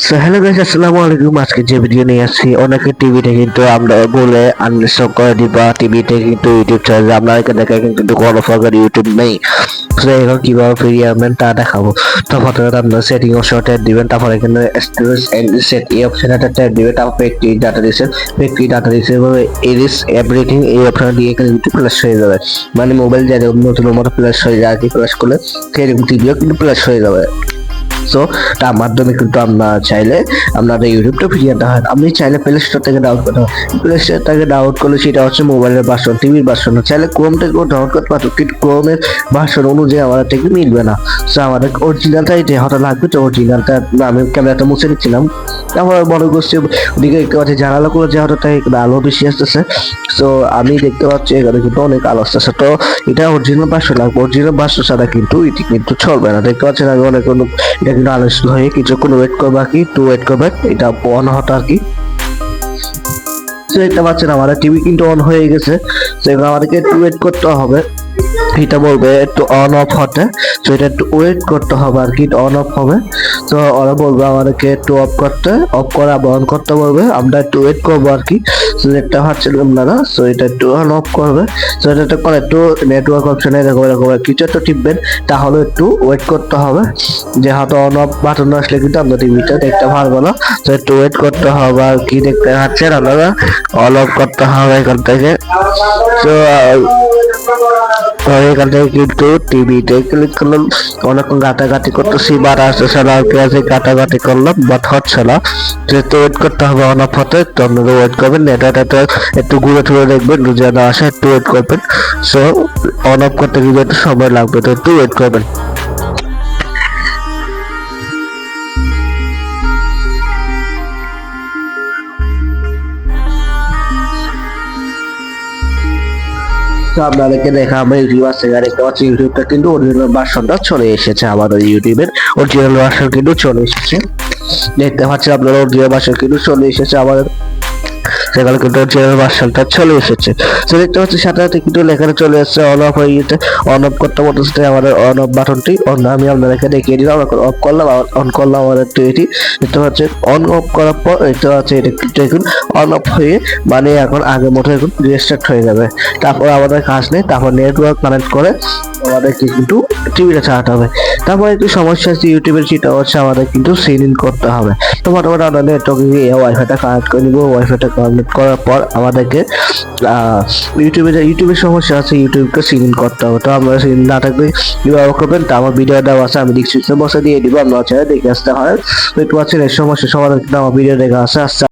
So hello guys, আসসালামু আলাইকুম। আজকে যে ভিডিও নিয়ে আসছি, অনেকে টিভিতে কিন্তু আমরা বলে আনইনস্টল করে দিবা, টিভিতে কিন্তু ইউটিউব চ্যানেল আপনাদেরকে দেখায় কিন্তু কোনো প্রকার ইউটিউব নেই। সো এখন কিভাবে ফিরিয়ে আনবেন তা দেখাবো। তো প্রথমে আপনার সেটিং অপশন ট্যাপ দিবেন, তারপর এখানে স্টোরেজ এন্ড রিসেট এই অপশনে ট্যাপ দিবেন, তারপর ফ্যাক্টরি ডাটা রিসেট এরিস এভরিথিং এই অপশন দিয়ে এখানে কিন্তু ফ্ল্যাশ হয়ে যাবে। মানে মোবাইল যেরকম নতুন মতো ফ্ল্যাশ হয়ে যায় আর কি, ফ্ল্যাশ করলে সেরকম টিভিও কিন্তু ফ্ল্যাশ হয়ে যাবে। সো তার মাধ্যমে কিন্তু আমরা চাইলে আপনাদের ইউটিউবটা ফিরিয়ে আনতে হয়। আপনি চাইলে প্লে স্টোর থেকে ডাউনলোড করতে হয়। প্লে স্টোর থেকে ডাউনলোড করলে সেটা হচ্ছে মোবাইলের ভার্সন, টিভির ভার্সন। চাইলে ক্রোম থেকেও ডাউনলোড করতে পারতো, কিন্তু ক্রোমের ভার্সন অনুযায়ী আমাদের থেকে মিলবে না। সো আমাদের অরিজিনালটাই হয়তো লাগবে। তো অরিজিনালটা আমি ক্যামেরাটা মুছে নিচ্ছিলাম, তারপর মনে করছি ওদিকে দেখতে পাচ্ছি জানালাগুলো যে হয়তো তাই আলো বেশি আসতেছে। সো আমি দেখতে পাচ্ছি এখানে কিন্তু অনেক আলো আসতেছে। তো এটা অরিজিনাল ভার্সন লাগবে, অরিজিনাল ভার্সন ছাড়া কিন্তু এটি কিন্তু চলবে না। দেখতে পাচ্ছেন আমি অনেক এটা কিন্তু আনইনস্টল হয়ে কিছুক্ষণ ওয়েট করবে আর কি, ওয়েট করবে এটা অন হতো আর কি। তো দেখতে পাচ্ছেন আমাদের টিভি কিন্তু অন হয়ে গেছে। তো এবার আমাদেরকে একটু ওয়েট করতে হবে, এটা বলবে একটু অন অফ হতে। তো এটা একটু ওয়েট করতে হবে আর কি, অন অফ হবে। তো ওরা বলবে আমাদেরকে একটু অফ করতে, অফ করে আবার অন করতে বলবে, আমরা একটু ওয়েট করবো আর কি। তো দেখতে পাচ্ছেন আপনারা, তো এটা একটু অন অফ করবে। তো এটা করে একটু নেটওয়ার্ক অপশনে এরকম এরকম কিছু একটা টিপবেন, তাহলে একটু ওয়েট করতে হবে। যে হয়তো অন অফ বাটন আসলে কিন্তু আমরা টিভিটা দেখতে পারবো না। তো একটু ওয়েট করতে হবে আর কি। দেখতে পাচ্ছেন আপনারা, অন অফ করতে হবে এখান থেকে। তো এখান থেকে কিন্তু টিভিতে ক্লিক করলাম, অনেকক্ষণ ঘাটাঘাটি করতেছি, বার আসতেছে না আর কি, আছে ঘাটাঘাটি করলাম বাট হচ্ছে না। যেহেতু ওয়েট করতে হবে অন অফ হতে, তো আপনারা ওয়েট করবেন। এটা একটু ঘুরে টুরে দেখবেন, যেন আসে একটু ওয়েট করবেন। সো অন অফ করতে কিন্তু একটু সময় লাগবে, তো একটু ওয়েট করবেন। তো আপনাদেরকে দেখা আমরা ইউটিউব আছে, দেখতে পাচ্ছি ইউটিউবটা কিন্তু অরিজিনাল ভার্সনটা চলে এসেছে, আমাদের ইউটিউবের অরিজিনাল ভার্সন কিন্তু চলে এসেছে। দেখতে পাচ্ছি আপনারা অরিজিনাল ভার্সন কিন্তু চলে এসেছে আমাদের, সেখানে কিন্তু অরিজিনাল ভার্সনটা চলে এসেছে। তো দেখতে পাচ্ছি সাথে সাথে কিন্তু লেখাটা চলে এসেছে, অন অফ হয়ে গেছে। অন অফ করতে বলতেছে আমাদের অন অফ বাটনটি অন, আমি আপনাদেরকে দেখিয়ে দিলাম। এখন অফ করলাম, অন করলাম আমাদের এটি দেখতে পাচ্ছেন। অন অফ করার পর দেখতে পাচ্ছি এটা কিন্তু এখন অন অফ হয়ে মানে এখন আগের মতো এখন রিস্টার্ট হয়ে যাবে। তারপর আমাদের কাজ নেই, তারপর নেটওয়ার্ক কানেক্ট করে আমাদেরকে কিন্তু টিভিটা চালাতে হবে। তারপর একটু সমস্যা আছে ইউটিউবের, সেটা হচ্ছে আমাদের কিন্তু সাইন ইন করতে হবে। তো মোটামুটি আমরা নেটওয়ার্কে গিয়ে ওয়াইফাইটা কানেক্ট করে নিব। ওয়াইফাইটা কানেক্ট করার পর আমাদেরকে ইউটিউবের সমস্যা আছে, ইউটিউবকে সাইন ইন করতে হবে। তো আমরা সাইন ইন না থাকলে কিভাবে করবেন, তা আমার ভিডিও দেওয়া আছে, আমি ডিসক্রিপশন বক্সে দিয়ে দিব, আপনারা চাইলে দেখে আসতে পারেন। দেখতে পাচ্ছেন এর সমস্যা সমাধান কিন্তু আমার ভিডিও দেখা আছে।